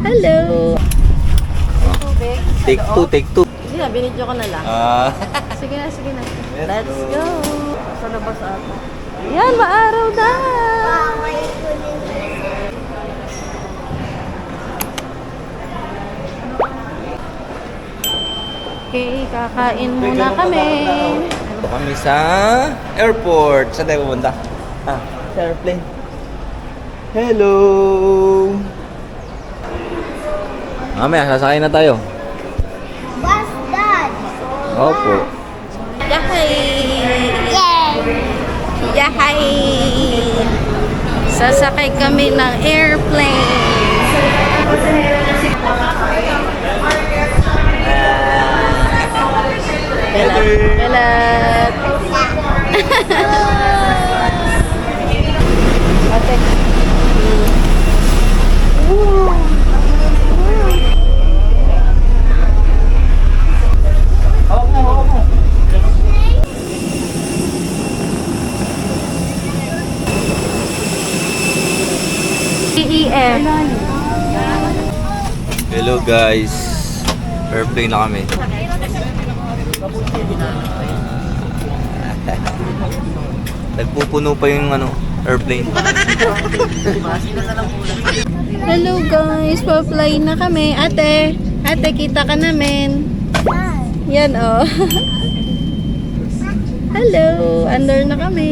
Hello! Take two, take two. Sige na, binidyo ko na lang. Sige na, sige na. Let's go! Sa labas ata. Yan, maaraw na! Okay, kakain muna kami. Ito kami sa airport. Saan tayo pupunta? Sa airplane. Hello! Mamaya, sasakay na tayo. What's that? Opo. Yahay! Yay! Yahay! Sasakay kami ng airplane. Kalat! Ate. EEF. Hello guys. Airplane na kami. Nagpupuno pa yung airplane. Hello guys, pa-fly na kami. Ate, kita ka namin. Yan oh. Hello, under na kami.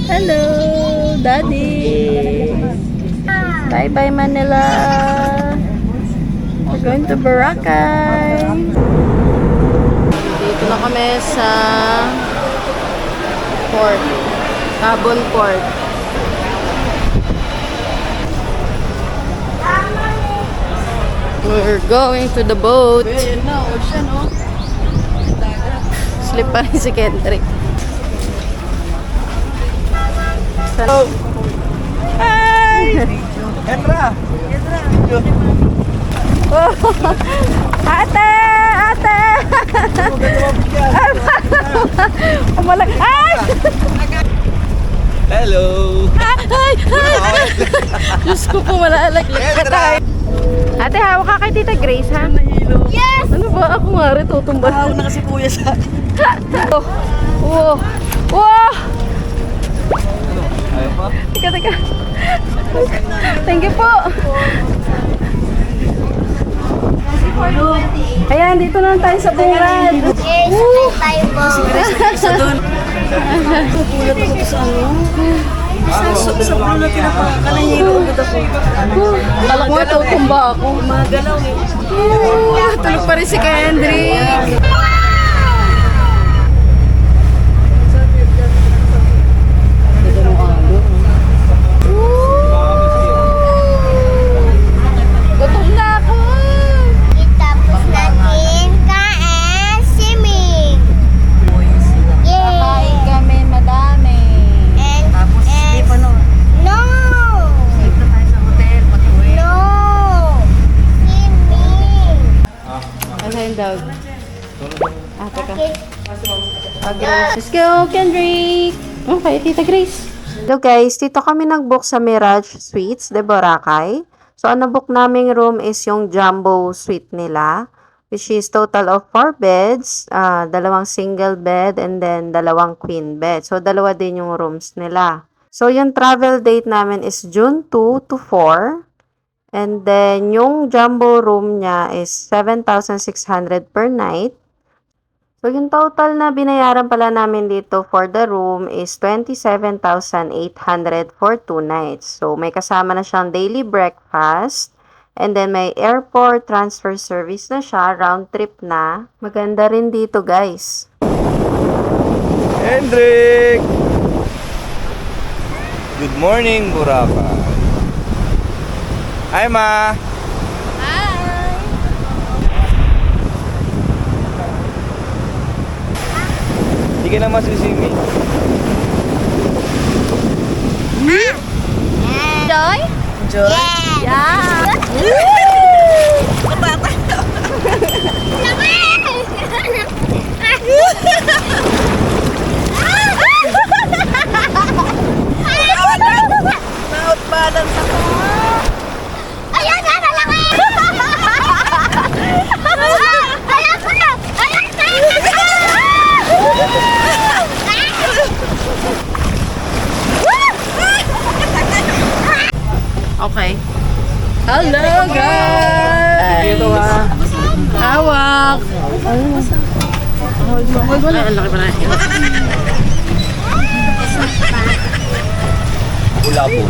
Hello, Daddy. Bye-bye Manila. We're going to Boracay. Dito na kami sa port. Cabon Port. We're going to the boat. Slip pa rin si Kendrick. Hello! Hi! Kendra! Oh, ate! Ate! Umalag. Ay! Hello! Ay! Ay! Diyos ko po, malalaglag ka tayo. Ate, hawak ka kay Tita Grace, ha? Yes! Ano ba? Ako nga rin, tutumba. Hawak na kasi kuya sa akin. Oh. Wow! Wow! Ayaw pa? Teka. Thank you po. Ayan, dito na tayo sa bungad. Yes, tayo po. Isa doon. Nagulat ako sa sa puno na pinapakalan niya yung ugot ako. Kala ko nga, tutumba ako. Magalaw eh. Tulog pa rin si Kendrick. Gutom na ako. Itapos natin kain swimming. Yay! Kakain kami, madami. And, Tapos, hindi pa no. no! Dito tayo sa hotel, pag-uwi. No! Swimming! Ano yung dog? Teka. Okay. Let's go, Kendrick! Okay, Tita Grace. Hello guys, dito kami nag-book sa Mirage Suites de Boracay. So, ang na-book naming room is yung jumbo suite nila, which is total of 4 beds, dalawang single bed, and then dalawang queen bed. So, dalawa din yung rooms nila. So, yung travel date namin is June 2 to 4. And then, yung jumbo room niya is 7,600 per night. So, yung total na binayaran pala namin dito for the room is 27,800 for 2 nights. So, may kasama na siyang daily breakfast. And then, may airport transfer service na siya, round trip na. Maganda rin dito, guys. Hendrik! Good morning, Boracay. Hi, Ma! Hindi ka na masisimi. Joy? Enjoy. Yeah! Na-out balance ako. Ayan, Hello, guys! Ito ha. Hawak! Huwag mo na. Ang laki pa na. Bulabog.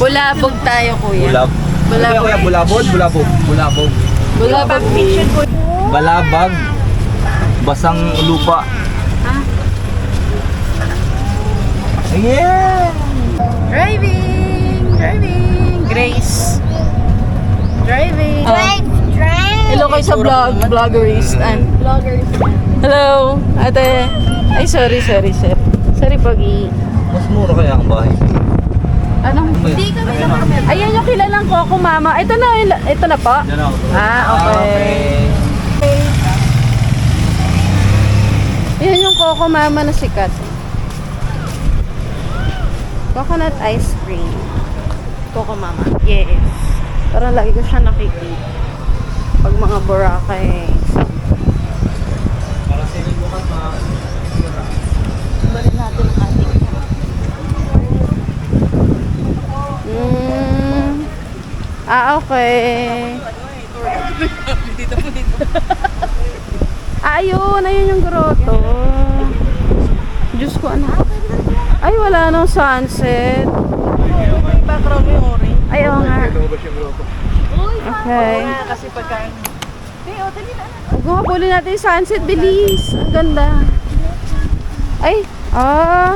Bulabog tayo, kuya. Bulab. Bulabog. Kuya, bulabog, bulabog. Bulabog. Bulabog. Balabag. Basang lupa. Ah. Yeah! Driving! Driving! Grace. Driving. Hello kayo sa vloggerist. Hello, ate. Ay, sorry, sir. Sorry, Pagi. Mas mura kaya ang bahay. Anong? Hindi kami naman. Ayan yung kilalang Coco Mama. Ito na po. Yan ako. Ah, okay. Yan yung Coco Mama na sikat. Coconut ice cream. Coco Mama. Yes. Parang lagi ko siya nakikita. Pag mga Boracay. Para sa inyo bukas Balik natin ang ating. Okay. Ayun yung grotto. Diyos ko, ano? Ay, wala nang sunset. Background mo yung orange. Ayaw nga. Okay. Kasi pagkain. Guhabulin natin yung sunset, bilis. Ang ganda. Ay,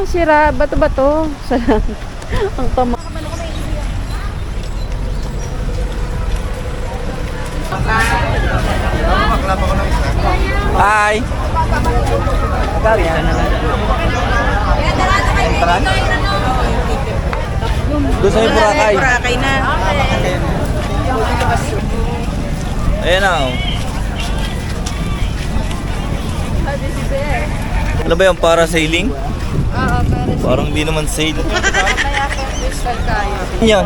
sira. Bato-bato. Ang tama. Hi! Magkari yan. Tara? Doon sa yung Boracay. Boracay na. Ayan na. Ano ba yung parasailing? Oo, pero Parang hindi naman sail. mamaya kung visual tayo. Ano yan?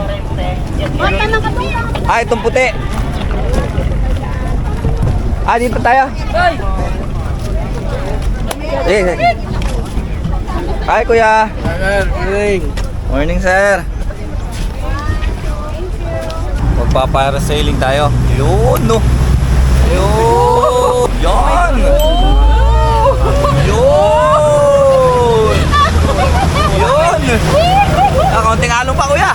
Ah, itong puti. Ah, dito tayo. Hi, kuya. Morning. Morning, sir. Magpaparasailing tayo. Yun, no. Yun. Yan. Yun. Yun. Kaunting along pa, kuya.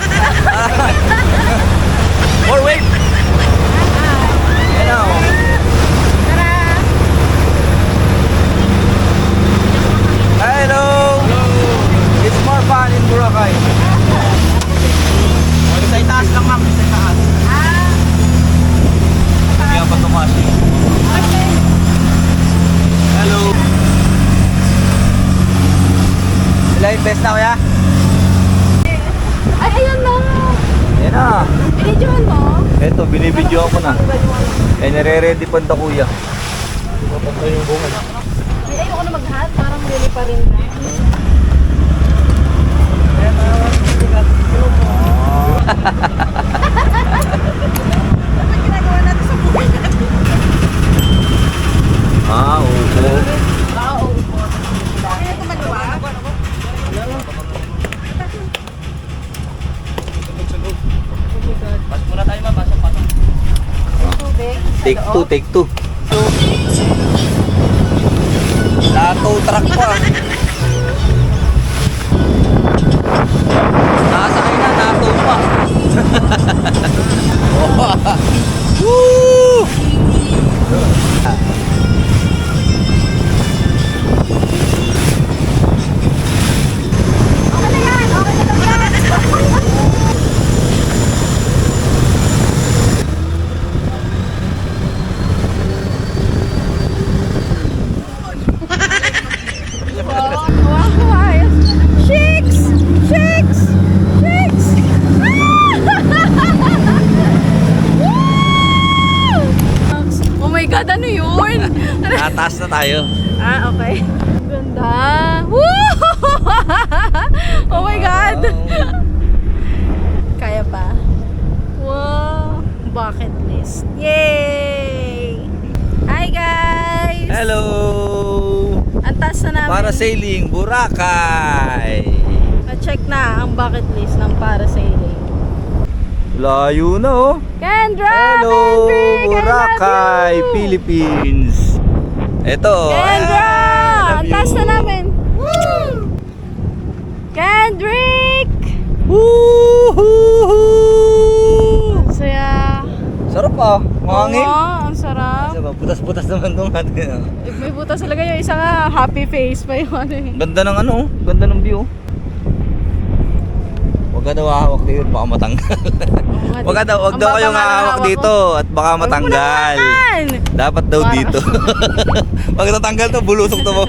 More weight. Yan na, oh. Hello. It's more fun in Boracay. Sa itaas lang, ma'am. Sa itaas. Hindi nga pa tumasi. Hello. Sila yung best na, kuya? Ay, ayun na. Yan na. Binidyohan mo? Eto, binibidyo ako na. Eh, nire-ready pa ito, kuya. Papantay yung bunga. Ay, ayoko na mag-hat. Parang really pa rin na. Ah, oo. Pasok muna tayo, ma'am. Pasok. Take two, take two. Lato truck pa. Nakasakay na, nato pa. Woo! Oh my God, ano yun? Nataas na tayo. Ah, okay. Ganda. Woo! Oh my God. Kaya pa? Wow. Bucket list. Yay! Hi guys! Hello! Ang taas na namin. Parasailing, Boracay! Na-check na ang bucket list ng parasailing. Layo na oh. Kendra! Hello, Kendrick! I love Boracay, you! Philippines. Ito. Kendra! I love Ang you. taas na namin. Kendrick! Woohoo! Saya. Sarap ah, mahangin. Oo, ang sarap. Butas-butas naman itong atin ah. May butas talaga yung isa nga, happy face pa yung ano eh. Ganda ng ano, ganda ng view. Huwag ka daw hahawak dito, baka matanggal. Huwag daw kayong hahawak dito at baka matanggal. Dapat daw Para- dito. Pag natanggal to, bulusok to mo.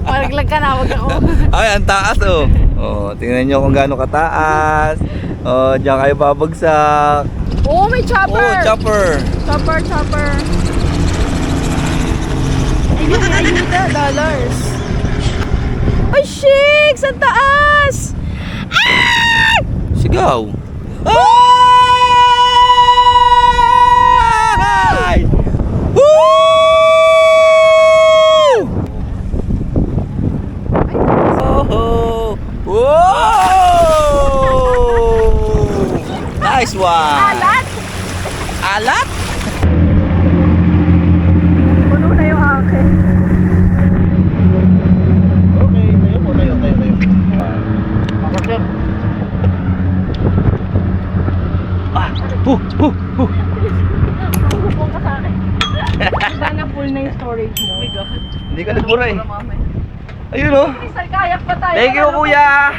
Maraglag ka na, wag ako. Ay, ang taas oh. Oh, tingnan nyo kung gaano kataas. Oh, diyan kayo babagsak. Oh, may chopper! Oh, chopper. Chopper. Ayuda, dollars. Ay, shakes! Ang taas! Sigaw. Ay! Woo! Oh! Whoa! Nice one. Alat! Alat? Puno na yung akin. Okay, tayo po, tayo. Hupong ka sa akin. Sana full na yung storage mo. Oh my God. Hindi ka nagbura eh. Ayun oh. Isang kayak pa tayo. Thank you, kuya.